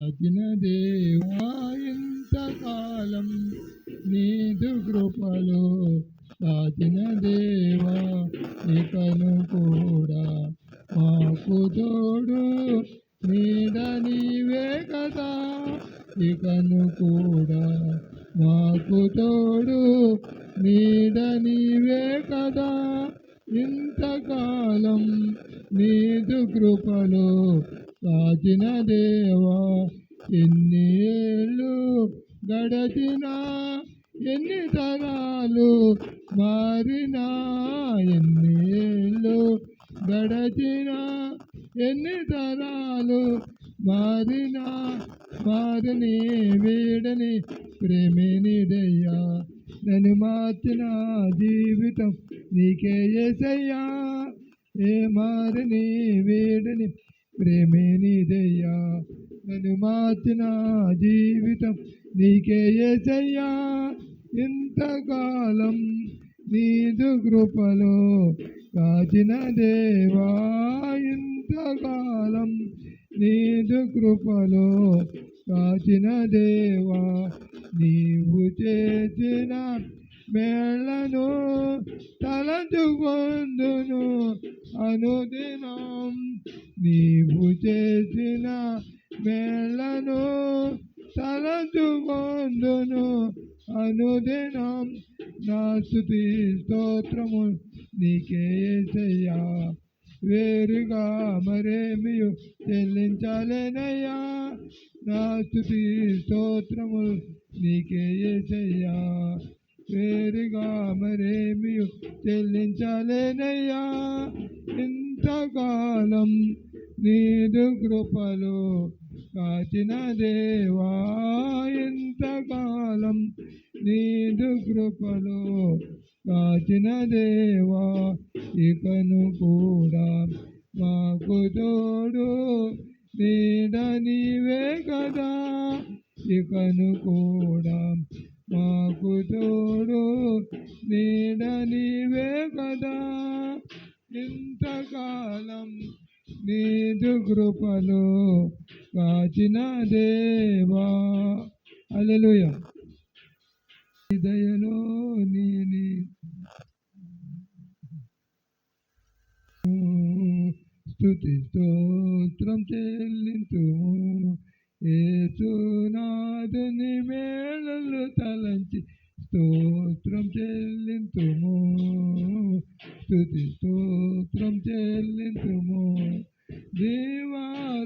అచిన దేవా ఇంతకాలం నీదు కృపలో కాచిన దేవా ఇకను కూడా మాకు తోడు నీడ నీవే కదా ఇకను కూడా మాకు తోడు నీడ నీవే కదా ఇంతకాలం నీదు కృపలో కాచిన దేవా ఎన్ని ఏళ్ళు గడచినా ఎన్ని తరాలు మారినా ఎన్ని ఏళ్ళు గడచినా ఎన్ని తరాలు మారినా మారని వీడని ప్రేమినిదయ్యా నన్ను మార్చిన జీవితం నీకే యేసయ్యా ఏ మారని వీడని ప్రేమినిదయ్యా నన్ను మార్చిన జీవితం నీకే యేసయ్యా ఇంతకాలం నీదు కృపలో కాచిన దేవా ఇంతకాలం నీదు కృపలో కాచిన దేవా నీవు చేసిన మేళ్లను తలంచుకొందును అనుదినం నీవు చేసిన మేళ్లను తలంచుకొందును అనుదినం నా స్తుతి స్తోత్రము నీకే యేసయ్యా వేరుగా మరేమియు చెల్లించాలేనయ్యా నా స్తుతి స్తోత్రము నీకే యేసయ్యా వేరుగా మరేమియు చెల్లించాలేనయ్యా ఇంతకాలం నీదు కృపలో కాచిన దేవా ఇంతకాలం నీదు కృపలో కాచిన దేవా ఇకను కూడా మాకు తోడు నీడ నీవే కదా ఇకను కూడా మాకు తోడు నీడ నీవే కదా ఇంతకాలం నీదు కృపలో కాచిన దేవా హల్లెలూయా దయలో నీని స్తుతి స్తోత్రం చెల్లింతుము యేసునాథుని మేలులు తలంచి స్తోత్రం చెల్లింతుము స్తుతి స్తోత్రం చెల్లింతుము దీవారాత్రములో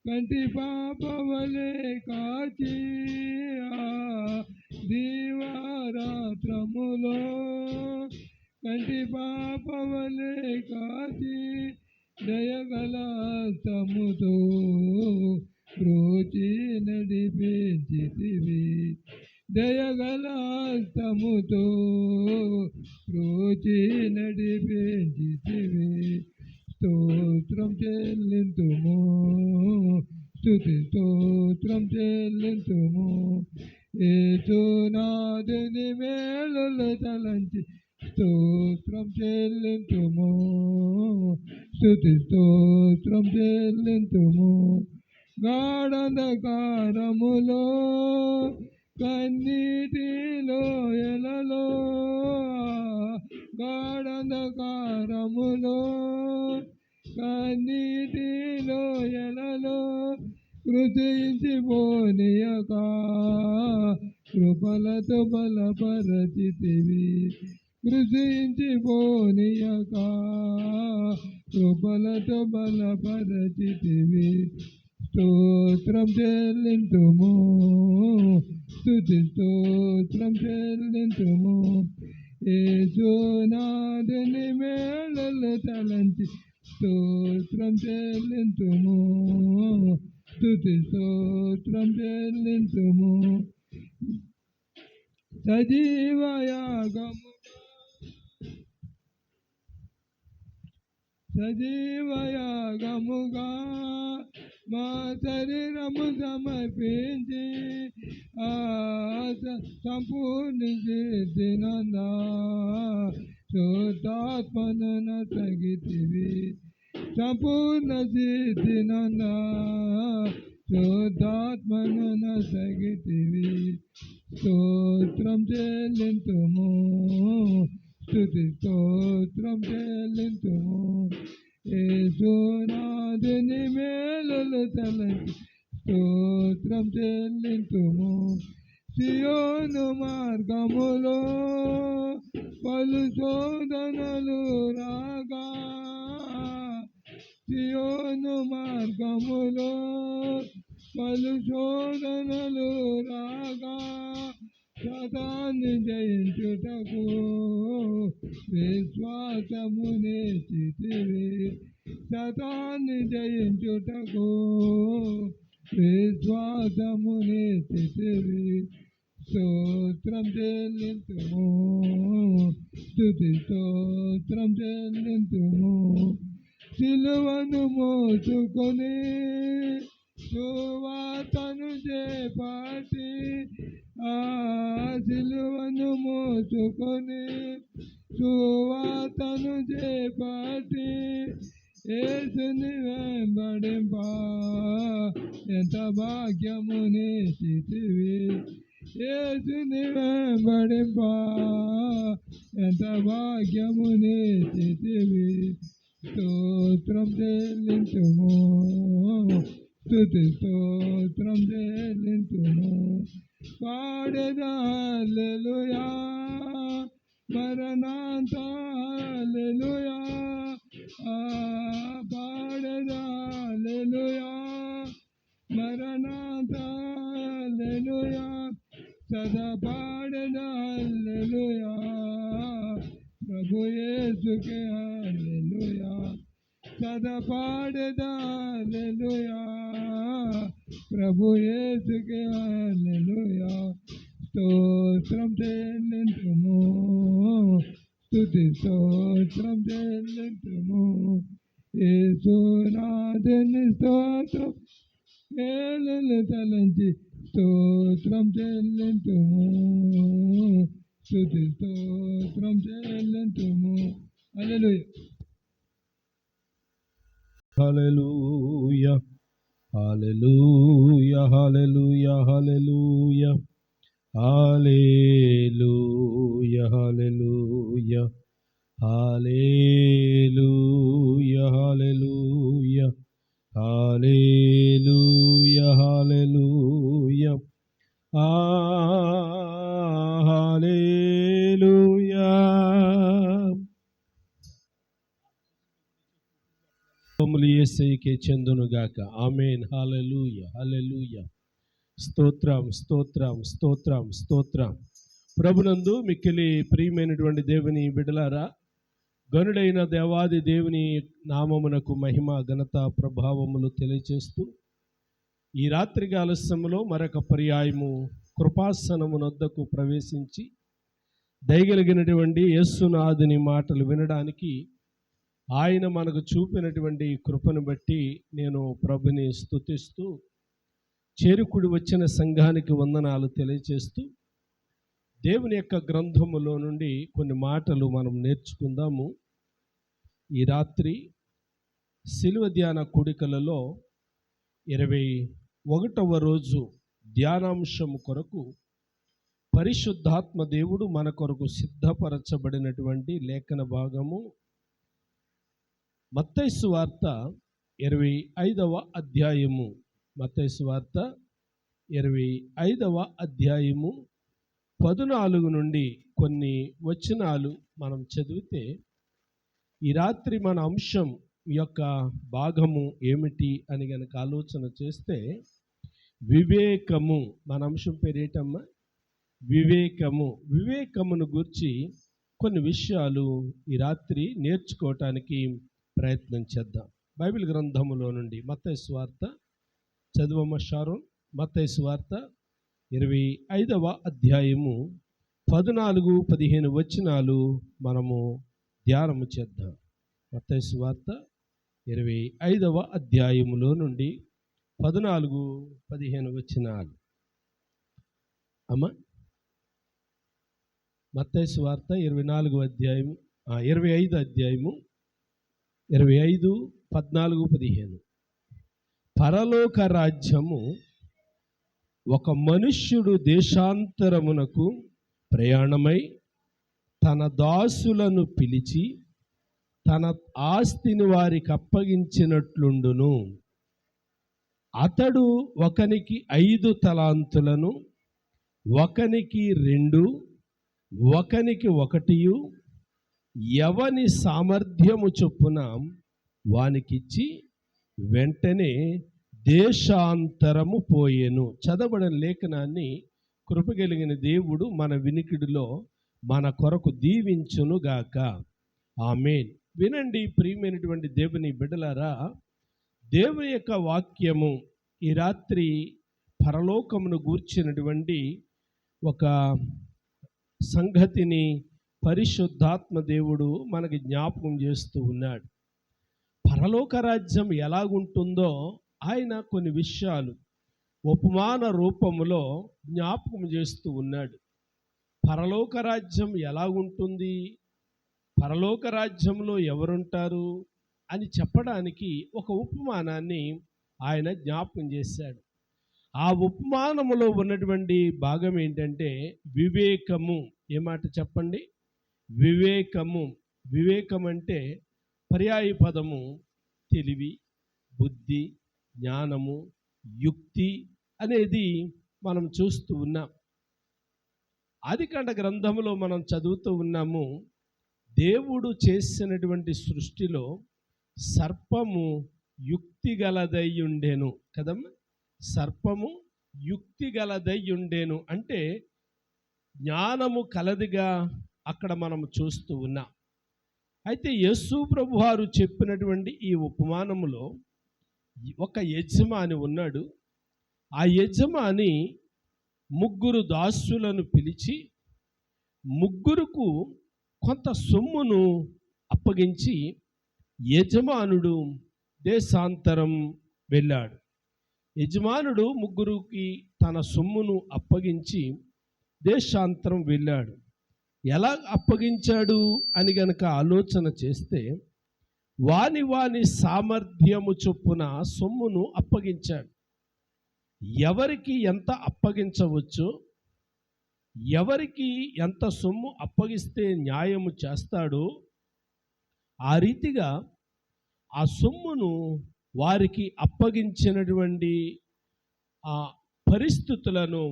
కంటి పాపవలే కాచి దీవారాత్రములో కంటి పాపవలే కాచి దయగలస్తముతో రోచి నడిపించితివి దయగలస్తముతో రోచి నడిపించితివి స్తోత్రం చెల్లింతుము స్తుతి స్తోత్రం చెల్లింతుము యేసునాథుని మేలులు తలంచి స్తోత్రం చెల్లింతుము స్తుతి స్తోత్రం చెల్లింతుము గాఢంధకారములో కన్నీటిలో ఎలలో గాఢంధకారములో కన్నీటిలో ఎలలో కృషించిపోనీయక కృపలతో బలపరచితివి కృషించిపోనీయక కృపలతో బలపరచితివి స్తోత్రం చెల్లింతుము స్తుతి స్తోత్రం చెల్లింతుము యేసునాథుని మేలులు తలంచి స్తోత్రం చెల్లింతుము స్తుతి స్తోత్రం చెల్లింతుము సజీవయాగముగా మా శరీరము సమర్పించి సంపూర్ణి చేసినందా శుద్ధాత్మను తగితివి సంపూర్ణ సిద్ధినంద శుద్ధాత్మను నసగితివి. స్తోత్రం చెల్లింతుము, స్తుతి స్తోత్రం చెల్లింతుము. యేసునాథుని మేలులు తలంచి స్తోత్రం చెల్లింతుము. సియోను మార్గములో పలు శోధనలు రాగా, సియోను మార్గములో పలు శోధనలు రాగా, సాతాన్ని జయించుటకు విశ్వాసమునే చితివి. సాతాన్ని జయించుటకు విశ్వాసమునే చితివి. స్తోత్రం చెల్లింతుము, స్తుతి స్తోత్రం చెల్లింతుము. సిలువను మోసుకొని సువార్తను చేపట్టి, ఆ సిలువను మోసుకొని సువార్తను చేపట్టి, యేసుని వెంబడింప ఎంత భాగ్యముని స్థితివి. యేసుని వెంబడింప ఎంత భాగ్యముని స్థితివి. స్తోత్రం చెల్లింతుము, స్తుతి స్తోత్రం చెల్లింతుము. పాడెదా హల్లెలూయా, మరణాంత హల్లెలూయా. పాడెదా హల్లెలూయా, మరణాంత హల్లెలూయా. సదా పాడెదా హల్లెలూయా, ప్రభు యేసుకే హల్లెలూయా. సదా పాడెదా హల్లెలూయా, ప్రభు యేసుకే హల్లెలూయా. స్తోత్రం చెల్లింతుము, స్తుతి స్తోత్రం చెల్లింతుము. యేసునాథుని స్తోత్రం మేలులు తలంచి స్తోత్రం చెల్లింతుము, స్తుతి స్తోత్రం చెల్లింతుము. హల్లెలూయా. హల్లెలూయా, హల్లెలూయా, హల్లెలూయా, హల్లెలూయా, హల్లెలూయా, హల్లెలూయా, హల్లెలూయా, హల్లెలూయా, హల్లెలూయా, హల్లెలూయా, హల్లెలూయా. యేసయ్యకే చెందునుగాక. ఆమేన్. హల్లెలూయా, హల్లెలూయా. స్తోత్రం, స్తోత్రం, స్తోత్రం, స్తోత్రం. ప్రభునందు మిక్కిలి ప్రియమైనటువంటి దేవుని బిడ్డలారా, గనుడైన దేవాది దేవుని నామమునకు మహిమ ఘనత ప్రభావములు తెలియచేస్తూ, ఈ రాత్రి ఆలస్యములో మరొక పర్యాయము కృపాసనమునొద్దకు ప్రవేశించి దయగలిగినటువంటి యేసునాథుని మాటలు వినడానికి ఆయన మనకు చూపినటువంటి కృపను బట్టి నేను ప్రభుని స్తుతిస్తూ, చేరుకుడి వచ్చిన సంఘానికి వందనాలు తెలియచేస్తూ, దేవుని యొక్క గ్రంథములో నుండి కొన్ని మాటలు మనం నేర్చుకుందాము. ఈ రాత్రి శిలువ ధ్యాన కూడికలలో 21వ రోజు ధ్యానాంశము కొరకు పరిశుద్ధాత్మ దేవుడు మన కొరకు సిద్ధపరచబడినటువంటి లేఖన భాగము మత్తయి సువార్త 25వ అధ్యాయము. మత్తయి సువార్త 25వ అధ్యాయము 14 నుండి కొన్ని వచనాలు మనం చదివితే, ఈ రాత్రి మన అంశం యొక్క భాగము ఏమిటి అని గనక ఆలోచన చేస్తే, వివేకము. మన అంశం పేరేటమ్మా? వివేకము. వివేకమును గురించి కొన్ని విషయాలు ఈ రాత్రి నేర్చుకోవటానికి ప్రయత్నం చేద్దాం. బైబిల్ గ్రంథములో నుండి మత్తయి సువార్త చదువమ్మ షారోన్. మత్తయి సువార్త 25వ అధ్యాయము 14-15 వచనాలు మనము ధ్యానము చేద్దాం. మత్తయి సువార్త 25వ అధ్యాయములో నుండి 14-15 వచనాలు. అమ్మ, మత్తయి సువార్త 25వ అధ్యాయము 25 అధ్యాయము 25, 14-15. పరలోక రాజ్యము ఒక మనుష్యుడు దేశాంతరమునకు ప్రయాణమై తన దాసులను పిలిచి తన ఆస్తిని వారికి అప్పగించినట్లుండును. అతడు ఒకనికి 5 తలాంతులను, ఒకనికి 2, ఒకనికి 1, ఎవని సామర్థ్యము చొప్పున వానికిచ్చి వెంటనే దేశాంతరము పోయెను. చదవబడిన లేఖనాన్ని కృపగలిగిన దేవుడు మన వినికిడిలో మన కొరకు దీవించునుగాక. ఆమేన్. వినండి ప్రియమైనటువంటి దేవుని బిడ్డలారా, దేవుని యొక్క వాక్యము ఈ రాత్రి పరలోకమును గూర్చినటువంటి ఒక సంగతిని పరిశుద్ధాత్మ దేవుడు మనకి జ్ఞాపకం చేస్తూ ఉన్నాడు. పరలోక రాజ్యం ఎలాగుంటుందో ఆయన కొన్ని విషయాలు ఉపమాన రూపములో జ్ఞాపకం చేస్తూ ఉన్నాడు. పరలోక రాజ్యం ఎలాగుంటుంది, పరలోక రాజ్యంలో ఎవరుంటారు అని చెప్పడానికి ఒక ఉపమానాన్ని ఆయన జ్ఞాపకం చేశాడు. ఆ ఉపమానములో ఉన్నటువంటి భాగం ఏంటంటే వివేకము. ఏ మాట చెప్పండి? వివేకము. వివేకం అంటే పర్యాయ పదము తెలివి, బుద్ధి, జ్ఞానము, యుక్తి అనేది మనం చూస్తూ ఉన్నాం. ఆదికాండ గ్రంథంలో మనం చదువుతూ ఉన్నాము, దేవుడు చేసినటువంటి సృష్టిలో సర్పము యుక్తి గలదై ఉండెను కదమ్మా. సర్పము యుక్తి గలదై ఉండెను అంటే జ్ఞానము కలదిగా అక్కడ మనం చూస్తూ ఉన్నాం. అయితే యేసు ప్రభువారు చెప్పినటువంటి ఈ ఉపమానములో ఒక యజమాని ఉన్నాడు. ఆ యజమాని 3 దాసులను పిలిచి 3కు కొంత సొమ్మును అప్పగించి యజమానుడు దేశాంతరం వెళ్ళాడు. యజమానుడు 3కి తన సొమ్మును అప్పగించి దేశాంతరం వెళ్ళాడు. ఎలా అప్పగించాడు అని గనక ఆలోచన చేస్తే వాని సామర్థ్యము చొప్పున సొమ్మును అప్పగించాడు. ఎవరికి ఎంత అప్పగించవచ్చో, ఎవరికి ఎంత సొమ్ము అప్పగిస్తే న్యాయము చేస్తాడో ఆ రీతిగా ఆ సొమ్మును వారికి అప్పగించినటువంటి ఆ పరిస్థితులను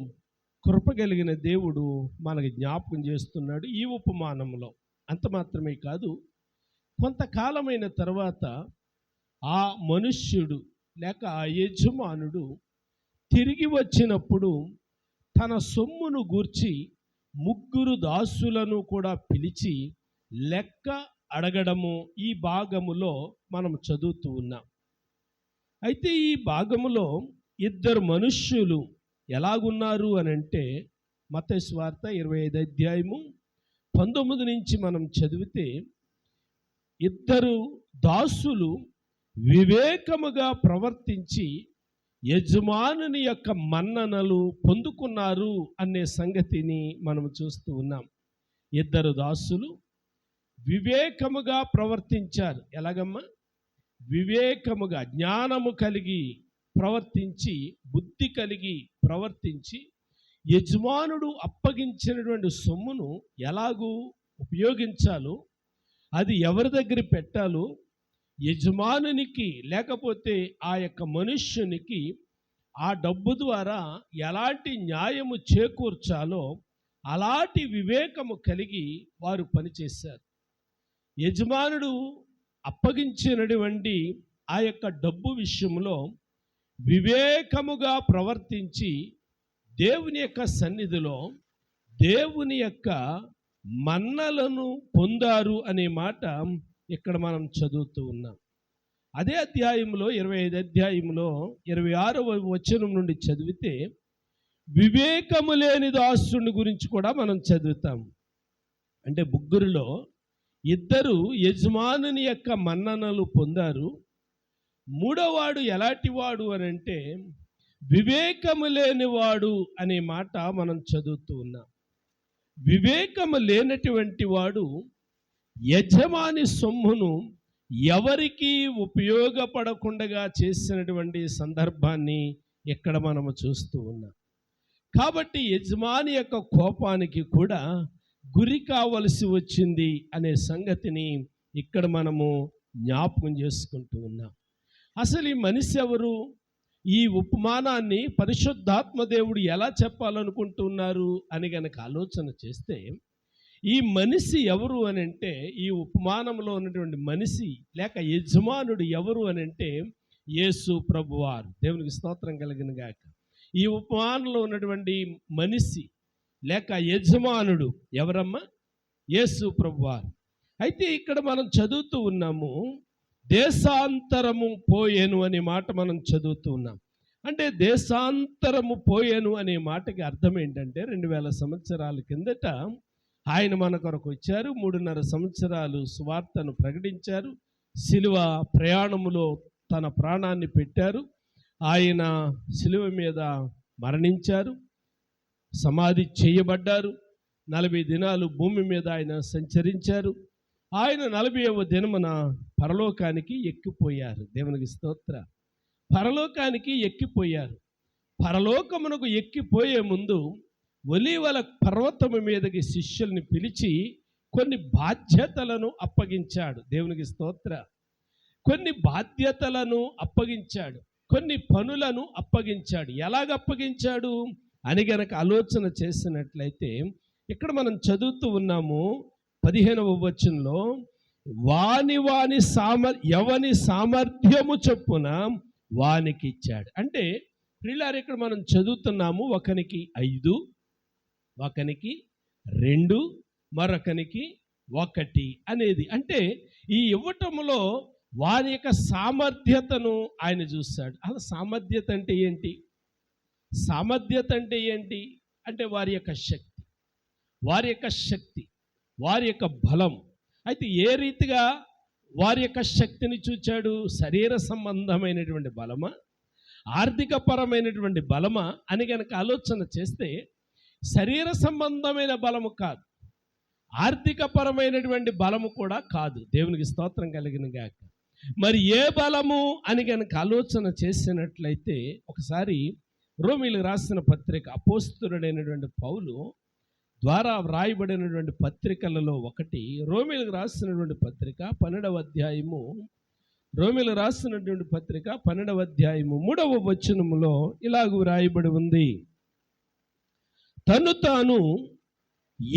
కృపగలిగిన దేవుడు మనకి జ్ఞాపకం చేస్తున్నాడు ఈ ఉపమానంలో. అంత మాత్రమే కాదు, కొంతకాలమైన తర్వాత ఆ మనుష్యుడు లేక ఆ యజమానుడు తిరిగి వచ్చినప్పుడు తన సొమ్మును గూర్చి 3 దాసులను కూడా పిలిచి లెక్క అడగడము ఈ భాగములో మనం చదువుతూ ఉన్నాం. అయితే ఈ భాగములో 2 మనుష్యులు ఎలాగున్నారు అని అంటే మత్తయి సువార్త 25 అధ్యాయము 19 నుంచి మనం చదివితే 2 దాసులు వివేకముగా ప్రవర్తించి యజమానుని యొక్క మన్ననలు పొందుకున్నారు అనే సంగతిని మనం చూస్తూ ఉన్నాం. 2 దాసులు వివేకముగా ప్రవర్తించారు. ఎలాగమ్మా? వివేకముగా, జ్ఞానము కలిగి ప్రవర్తించి, బుద్ధి కలిగి ప్రవర్తించి యజమానుడు అప్పగించినటువంటి సొమ్మును ఎలాగూ ఉపయోగించాలో, అది ఎవరి దగ్గర పెట్టాలో, యజమానునికి లేకపోతే ఆ యొక్క మనుష్యునికి ఆ డబ్బు ద్వారా ఎలాంటి న్యాయము చేకూర్చాలో అలాంటి వివేకము కలిగి వారు పనిచేశారు. యజమానుడు అప్పగించినటువంటి ఆ యొక్క డబ్బు విషయంలో వివేకముగా ప్రవర్తించి దేవుని యొక్క సన్నిధిలో దేవుని యొక్క మన్నలను పొందారు అనే మాట ఇక్కడ మనం చదువుతూ ఉన్నాం. అదే అధ్యాయంలో 25 అధ్యాయంలో 26వ వచనం నుండి చదివితే వివేకము లేని దాసుని గురించి కూడా మనం చదువుతాం. అంటే 3లో 2 యజమానుని యొక్క మన్ననలు పొందారు. 3వాడు ఎలాంటివాడు అని అంటే వివేకము లేనివాడు అనే మాట మనం చదువుతూ ఉన్నాం. వివేకము లేనటువంటి వాడు యజమాని సొమ్మును ఎవరికి ఉపయోగపడకుండా చేసినటువంటి సందర్భాన్ని ఇక్కడ మనము చూస్తూ ఉన్నాం. కాబట్టి యజమాని యొక్క కోపానికి కూడా గురి కావలసి వచ్చింది అనే సంగతిని ఇక్కడ మనము జ్ఞాపకం చేసుకుంటూ ఉన్నాం. అసలు ఈ మనిషి ఎవరు? ఈ ఉపమానాన్ని పరిశుద్ధాత్మ దేవుడు ఎలా చెప్పాలనుకుంటున్నారు అని గనక ఆలోచన చేస్తే, ఈ మనిషి ఎవరు అని అంటే, ఈ ఉపమానంలో ఉన్నటువంటి మనిషి లేక యజమానుడు ఎవరు అని అంటే యేసు ప్రభువారు. దేవునికి స్తోత్రం కలిగిన గాక. ఈ ఉపమానంలో ఉన్నటువంటి మనిషి లేక యజమానుడు ఎవరమ్మా? యేసు ప్రభువారు. అయితే ఇక్కడ మనం చదువుతూ ఉన్నాము, దేశాంతరము పోయేను అనే మాట మనం చదువుతూ ఉన్నాం. అంటే దేశాంతరము పోయేను అనే మాటకి అర్థం ఏంటంటే, 2000 సంవత్సరాల కిందట ఆయన మన కొరకు వచ్చారు. 3.5 సంవత్సరాలు సువార్తను ప్రకటించారు. శిలువ ప్రయాణములో తన ప్రాణాన్ని పెట్టారు. ఆయన శిలువ మీద మరణించారు, సమాధి చేయబడ్డారు. 40 దినాలు భూమి మీద ఆయన సంచరించారు. ఆయన 40వ దినమున పరలోకానికి ఎక్కిపోయారు. దేవునికి స్తోత్ర. పరలోకానికి ఎక్కిపోయారు. పరలోకమునకు ఎక్కిపోయే ముందు ఒలీవల పర్వతము మీదకి శిష్యుల్ని పిలిచి కొన్ని బాధ్యతలను అప్పగించాడు. దేవునికి స్తోత్ర. కొన్ని బాధ్యతలను అప్పగించాడు, కొన్ని పనులను అప్పగించాడు. ఎలాగ అప్పగించాడు అని గనక ఆలోచన చేసినట్లయితే, ఇక్కడ మనం చదువుతూ ఉన్నాము 15వ వచనంలో, ఎవని సామర్థ్యము చొప్పున వానికి ఇచ్చాడు. అంటే ప్రియులారా, ఇక్కడ మనం చదువుతున్నాము, ఒకనికి 5, ఒకనికి 2, మరొకనికి 1 అనేది. అంటే ఈ ఇవ్వటంలో వారి యొక్క సామర్థ్యతను ఆయన చూస్తాడు. అసలు సామర్థ్యత అంటే ఏంటి? సామర్థ్యత అంటే ఏంటి అంటే వారి యొక్క శక్తి, వారి యొక్క శక్తి, వారి యొక్క బలం. అయితే ఏ రీతిగా వారి యొక్క శక్తిని చూచాడు? శరీర సంబంధమైనటువంటి బలమా, ఆర్థిక పరమైనటువంటి బలమా అని కనుక ఆలోచన చేస్తే, శరీర సంబంధమైన బలము కాదు, ఆర్థిక పరమైనటువంటి బలము కూడా కాదు. దేవునికి స్తోత్రం కలిగిన గాక. మరి ఏ బలము అని కనుక ఆలోచన చేసినట్లయితే, ఒకసారి రోమీయులకు రాసిన పత్రిక, అపోస్తలుడైనటువంటి పౌలు ద్వారా వ్రాయబడినటువంటి పత్రికలలో ఒకటి రోమీయులకు రాసినటువంటి పత్రిక 12వ అధ్యాయము, రోమీయులకు రాసినటువంటి పత్రిక 12వ అధ్యాయము 3వ వచనములో ఇలాగ వ్రాయబడి ఉంది, తను తాను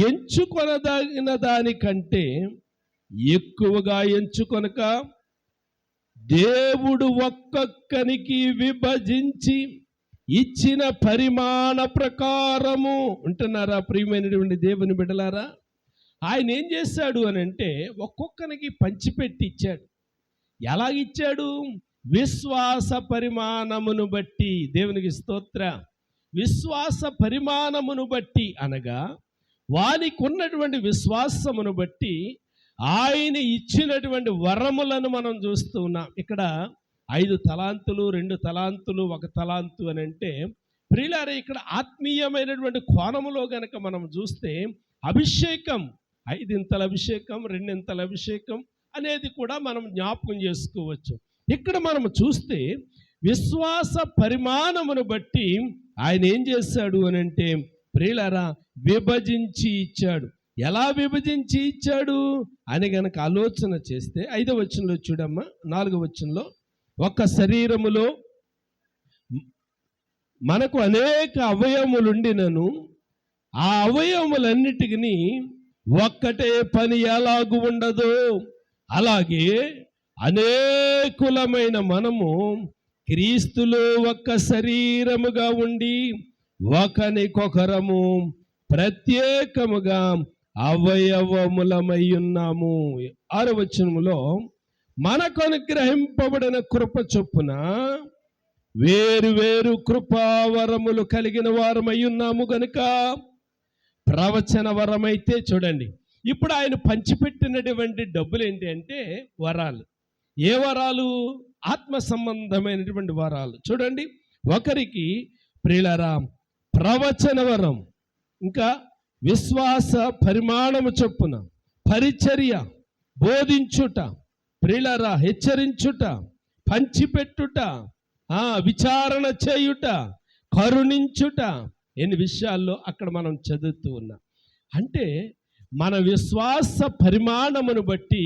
ఎంచుకొనదగిన దానికంటే ఎక్కువగా ఎంచుకొనక దేవుడు ఒక్కొక్కనికి విభజించి ఇచ్చిన పరిమాణ ప్రకారము, ఉంటున్నారా ప్రియమైనటువంటి దేవుని బిడ్డలారా? ఆయన ఏం చేశాడు అని అంటే, ఒక్కొక్కరికి పంచిపెట్టి ఇచ్చాడు. ఎలాగిచ్చాడు? విశ్వాస పరిమాణమును బట్టి. దేవునికి స్తోత్ర. విశ్వాస పరిమాణమును బట్టి అనగా వానికి ఉన్నటువంటి విశ్వాసమును బట్టి ఆయన ఇచ్చినటువంటి వరములను మనం చూస్తూ ఉన్నాం. ఇక్కడ 5 తలాంతులు, 2 తలాంతులు, 1 తలాంతు అని అంటే, ప్రియులారా, ఇక్కడ ఆత్మీయమైనటువంటి కోణములో గనక మనం చూస్తే అభిషేకం, 5 ఇంతల అభిషేకం, 2 ఇంతల అభిషేకం అనేది కూడా మనం జ్ఞాపకం చేసుకోవచ్చు. ఇక్కడ మనం చూస్తే విశ్వాస పరిమాణమును బట్టి ఆయన ఏం చేశాడు అని అంటే, ప్రియులారా, విభజించి ఇచ్చాడు. ఎలా విభజించి ఇచ్చాడు అని గనక ఆలోచన చేస్తే 5వ వచనంలో చూడమ్మా, 4వ వచనంలో, ఒక శరీరములో మనకు అనేక అవయవములుండినను ఆ అవయవములన్నిటికీ ఒక్కటే పని ఎలాగు ఉండదో, అలాగే అనేకులమైన మనము క్రీస్తులో ఒక్క శరీరముగా ఉండి ఒకనికొకరము ప్రత్యేకముగా అవయవములమై ఉన్నాము. 6వ వచనములో, మనకు అనుగ్రహింపబడిన కృప చొప్పున వేరు వేరు కృపావరములు కలిగిన వారమై ఉన్నాము గనుక, ప్రవచన వరమైతే చూడండి, ఇప్పుడు ఆయన పంచిపెట్టినటువంటి డబ్బులు ఏంటి అంటే వరాలు. ఏ వరాలు? ఆత్మ సంబంధమైనటువంటి వరాలు. చూడండి, ఒకరికి ప్రియులారా ప్రవచన వరం, ఇంకా విశ్వాస పరిమాణము చొప్పున పరిచర్య, బోధించుట, ప్రియులారా, హెచ్చరించుట, పంచిపెట్టుట, విచారణ చేయుట, కరుణించుట, ఎన్ని విషయాల్లో అక్కడ మనం చదువుతూ ఉన్నాం. అంటే మన విశ్వాస పరిమాణమును బట్టి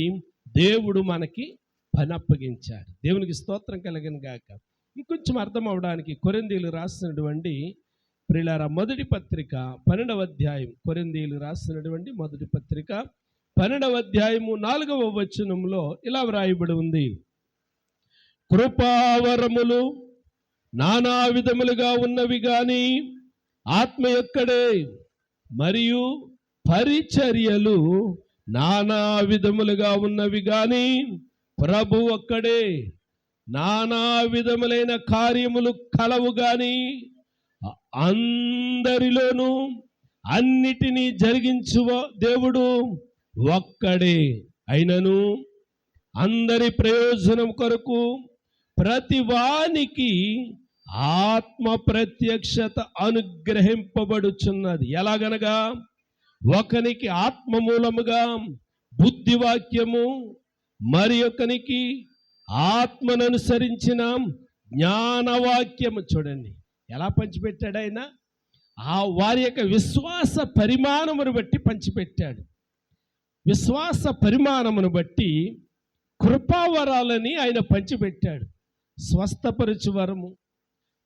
దేవుడు మనకి పని అప్పగించాడు. దేవునికి స్తోత్రం కలుగును గాక. ఇంకొంచెం అర్థం అవడానికి కొరింథీయులు రాసినటువంటి ప్రియులారా మొదటి పత్రిక 12వ అధ్యాయం, కొరింథీయులు రాసినటువంటి మొదటి పత్రిక 12వ అధ్యాయము 4వ వచనంలో ఇలా వ్రాయబడి ఉంది: కృపావరములు నానా విధములుగా ఉన్నవి గాని ఆత్మ యొక్కడే, మరియు పరిచర్యలు నానా విధములుగా ఉన్నవి గాని ప్రభు ఒక్కడే. నానా విధములైన కార్యములు కలవు గాని అందరిలోనూ అన్నిటినీ జరిగించు దేవుడు ఒక్కడే. అయినను అందరి ప్రయోజనం కొరకు ప్రతి వానికి ఆత్మ ప్రత్యక్షత అనుగ్రహింపబడుచున్నది. ఎలాగనగా ఒకనికి ఆత్మ మూలముగా బుద్ధివాక్యము, మరి ఒకనికి ఆత్మను అనుసరించిన జ్ఞానవాక్యము. చూడండి ఎలా పంచిపెట్టాడు ఆయన. వారి యొక్క విశ్వాస పరిమాణమును బట్టి పంచిపెట్టాడు. విశ్వాస పరిమాణమును బట్టి కృపావరాలని ఆయన పంచిపెట్టాడు. స్వస్థపరచు వరము,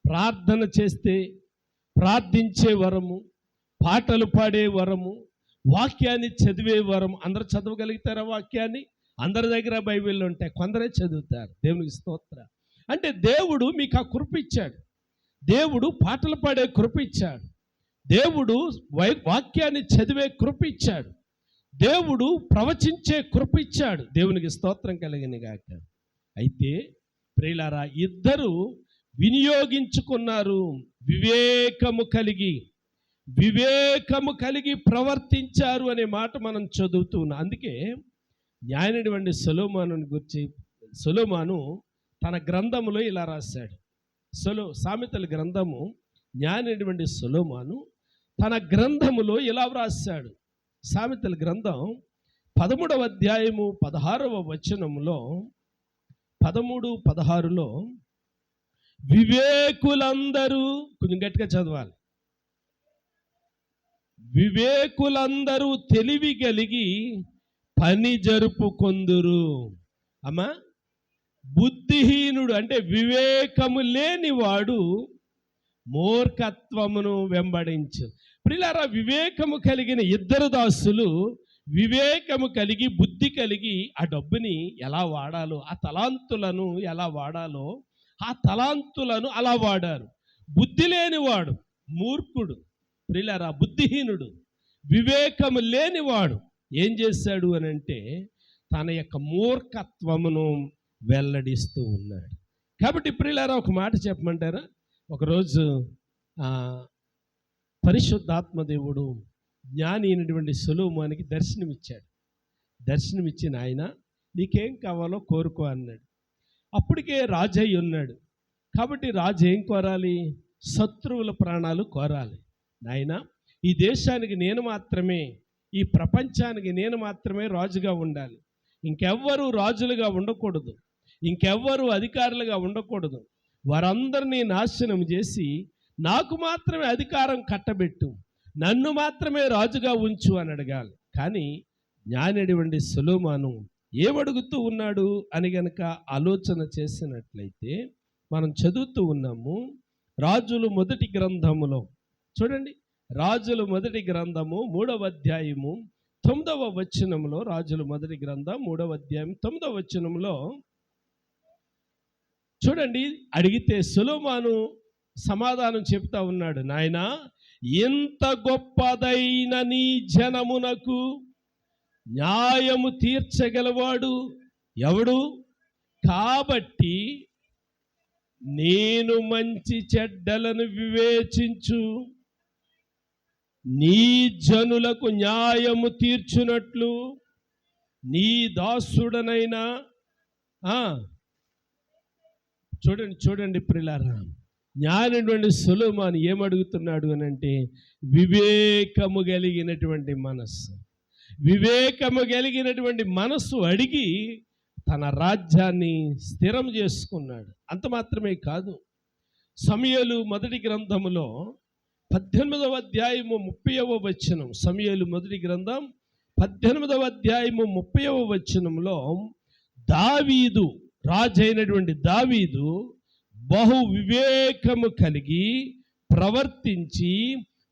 ప్రార్థన చేస్తే ప్రార్థించే వరము, పాటలు పాడే వరము, వాక్యాన్ని చదివే వరము. అందరూ చదవగలుగుతారా వాక్యాన్ని? అందరి దగ్గర బైబిల్లో ఉంటాయి, కొందరే చదువుతారు. దేవునికి స్తోత్రం. అంటే దేవుడు మీకు ఆ కృప ఇచ్చాడు. దేవుడు పాటలు పాడే కృప ఇచ్చాడు. దేవుడు వాక్యాన్ని చదివే కృప ఇచ్చాడు. దేవుడు ప్రవచించే కృప ఇచ్చాడు. దేవునికి స్తోత్రం కలిగిన గాక. అయితే ప్రియులారా, ఇద్దరు వినియోగించుకున్నారు. వివేకము కలిగి ప్రవర్తించారు అనే మాట మనం చదువుతూ ఉన్నాం. అందుకే జ్ఞానిటువంటి సొలొమోను గురించి సొలొమోను తన గ్రంథములో ఇలా రాశాడు. సామెతల గ్రంథము జ్ఞానిటువంటి సొలొమోను తన గ్రంథములో ఇలా వ్రాశాడు. సామెతల గ్రంథం 13వ అధ్యాయము 16వ వచనములో 13-16లో వివేకులందరూ, కొంచెం గట్టిగా చదవాలి, వివేకులందరూ తెలివి కలిగి పని జరుపుకొందురు. అమ్మా, బుద్ధిహీనుడు అంటే వివేకము లేనివాడు మూర్ఖత్వమును వెంబడించు. ప్రియులారా, వివేకము కలిగిన ఇద్దరు దాసులు వివేకము కలిగి బుద్ధి కలిగి ఆ డబ్బుని ఎలా వాడాలో, ఆ తలాంతులను ఎలా వాడాలో ఆ తలాంతులను అలా వాడారు. బుద్ధి లేనివాడు మూర్ఖుడు. ప్రియులారా, బుద్ధిహీనుడు, వివేకము లేనివాడు ఏం చేశాడు అని అంటే తన యొక్క మూర్ఖత్వమును వెల్లడిస్తూ ఉన్నాడు. కాబట్టి ప్రియులారా, ఒక మాట చెప్పమంటారా? ఒకరోజు పరిశుద్ధాత్మదేవుడు జ్ఞాని అయినటువంటి సొలొమోనుకి దర్శనమిచ్చిన ఆయన నీకేం కావాలో కోరుకో అన్నాడు. అప్పటికే రాజు అయి ఉన్నాడు. కాబట్టి రాజు ఏం కోరాలి? శత్రువుల ప్రాణాలు కోరాలి. నాయనా, ఈ దేశానికి నేను మాత్రమే, ఈ ప్రపంచానికి నేను మాత్రమే రాజుగా ఉండాలి. ఇంకెవ్వరూ రాజులుగా ఉండకూడదు, ఇంకెవ్వరూ అధికారులుగా ఉండకూడదు. వారందరినీ నాశనం చేసి నాకు మాత్రమే అధికారం కట్టబెట్టు, నన్ను మాత్రమే రాజుగా ఉంచు అని అడగాలి. కానీ జ్ఞానిటువంటి సొలొమోను ఏమడుగుతూ ఉన్నాడు అని గనక ఆలోచన చేసినట్లయితే మనం చదువుతూ ఉన్నాము రాజులు మొదటి గ్రంథములో. చూడండి, రాజులు మొదటి గ్రంథము 3వ అధ్యాయము 9వ వచనంలో, రాజులు మొదటి గ్రంథం 3వ అధ్యాయం 9వ వచనంలో చూడండి, అడిగితే సొలొమోను సమాధానం చెప్తా ఉన్నాడు. నాయనా, ఎంత గొప్పదైన నీ జనమునకు న్యాయము తీర్చగలవాడు ఎవడు? కాబట్టి నేను మంచి చెడ్డలను వివేచించు నీ జనులకు న్యాయము తీర్చునట్లు నీ దాసుడనైనా. చూడండి ప్రియులారా, జ్ఞానటువంటి సొలొమోను ఏమడుగుతున్నాడు అని అంటే వివేకము కలిగినటువంటి మనస్సు. వివేకము కలిగినటువంటి మనస్సు అడిగి తన రాజ్యాన్ని స్థిరం చేసుకున్నాడు. అంత మాత్రమే కాదు, సమూయేలు మొదటి గ్రంథములో 18వ అధ్యాయము 30వ వచనం, సమూయేలు మొదటి గ్రంథం 18వ అధ్యాయము 30వ వచనంలో దావీదు, రాజు అయినటువంటి దావీదు బహు వివేకము కలిగి ప్రవర్తించి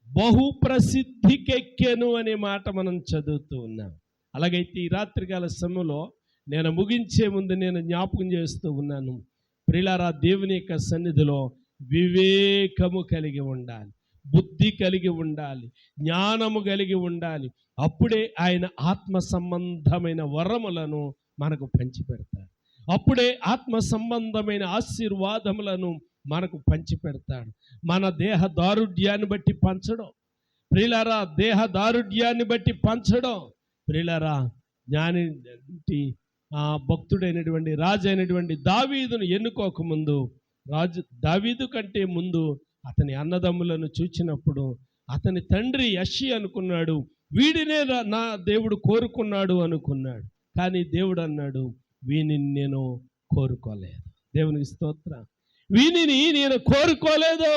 బహు ప్రసిద్ధికెక్కెను అనే మాట మనం చదువుతూ ఉన్నాం. అలాగైతే ఈ రాత్రికాల సమయంలో నేను ముగించే ముందు నేను జ్ఞాపకం చేస్తూ ఉన్నాను, ప్రియులారా, దేవుని యొక్క సన్నిధిలో వివేకము కలిగి ఉండాలి, బుద్ధి కలిగి ఉండాలి, జ్ఞానము కలిగి ఉండాలి. అప్పుడే ఆయన ఆత్మ సంబంధమైన వరములను మనకు పంచిపెడతాడు. అప్పుడే ఆత్మ సంబంధమైన ఆశీర్వాదములను మనకు పంచిపెడతాడు. మన దేహ దారుఢ్యాన్ని బట్టి పంచడం, ప్రియులారా, దేహ దారుఢ్యాన్ని బట్టి పంచడం. ప్రియులారా, జ్ఞాని భక్తుడైనటువంటి రాజు అయినటువంటి దావీదును ఎన్నుకోకముందు, దావీదు కంటే ముందు అతని అన్నదమ్ములను చూచినప్పుడు అతని తండ్రి యెష్షయి అనుకున్నాడు, వీడినే నా దేవుడు కోరుకున్నాడు అనుకున్నాడు. కానీ దేవుడు అన్నాడు, వీనిని నేను కోరుకోలేదు. దేవునికి స్తోత్రం. వీనిని నేను కోరుకోలేదు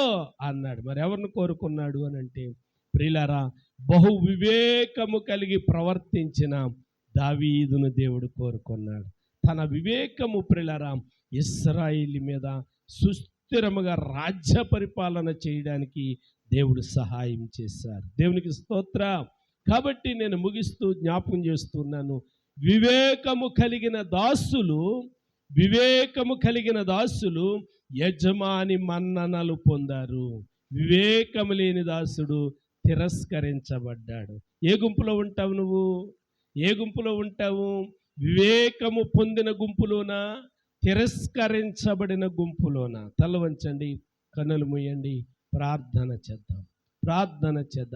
అన్నాడు. మరి ఎవరిని కోరుకున్నాడు అని అంటే, ప్రియులారా, బహు వివేకము కలిగి ప్రవర్తించిన దావీదును దేవుడు కోరుకున్నాడు. తన వివేకము, ప్రియులారా, ఇశ్రాయేలు మీద సుస్థిరముగా రాజ్య పరిపాలన చేయడానికి దేవుడు సహాయం చేశారు. దేవునికి స్తోత్రం. కాబట్టి నేను ముగిస్తూ జ్ఞాపకం చేస్తున్నాను, వివేకము కలిగిన దాసులు యజమాని మన్ననలు పొందారు. వివేకము లేని దాసుడు తిరస్కరించబడ్డాడు. ఏ గుంపులో ఉంటావు నువ్వు? ఏ గుంపులో ఉంటావు? వివేకము పొందిన గుంపులోనా, తిరస్కరించబడిన గుంపులోనా? తల వంచండి, కన్నులు మూయండి, ప్రార్థన చేద్దాం.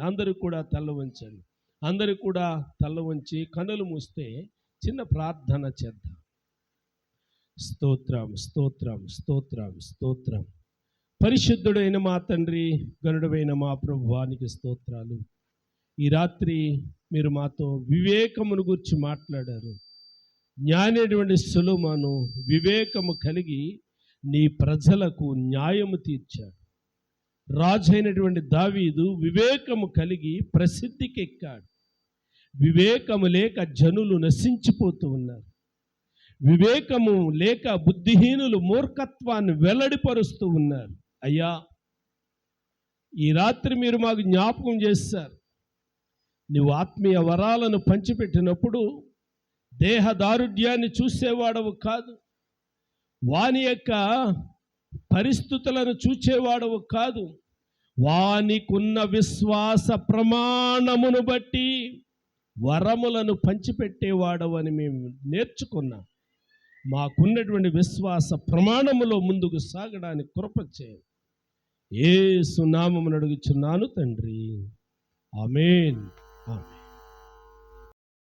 అందరూ కూడా తల వంచండి. అందరూ కూడా తల వంచి కన్నులు మూస్తే చిన్న ప్రార్థన చేద్దాం. స్తోత్రం, స్తోత్రం, స్తోత్రం, స్తోత్రం. పరిశుద్ధుడైన మా తండ్రి, గనుడైన మా ప్రభువానికి స్తోత్రాలు. ఈ రాత్రి మీరు మాతో వివేకమును గురించి మాట్లాడారు. జ్ఞానైనటువంటి సొలొమోను వివేకము కలిగి నీ ప్రజలకు న్యాయము తీర్చాడు. రాజు అయినటువంటి దావీదు వివేకము కలిగి ప్రసిద్ధికెక్కాడు. వివేకము లేక జనులు నశించిపోతూ ఉన్నారు. వివేకము లేక బుద్ధిహీనులు మూర్ఖత్వాన్ని వెల్లడిపరుస్తూ ఉన్నారు. అయ్యా, ఈ రాత్రి మీరు మాకు జ్ఞాపకం చేశారు. నువ్వు ఆత్మీయ వరాలను పంచిపెట్టినప్పుడు దేహ దారుఢ్యాన్ని చూసేవాడవు కాదు, వాని యొక్క పరిస్థితులను చూచేవాడవు కాదు, వానికున్న విశ్వాస ప్రమాణమును బట్టి వరములను పంచిపెట్టేవాడవు అని మేము నేర్చుకున్నాం. మాకున్నటువంటి విశ్వాస ప్రమాణములో ముందుకు సాగడానికి కృప చేయండి. యేసు నామమున అడుగుచున్నాను తండ్రి, ఆమేన్, ఆమేన్.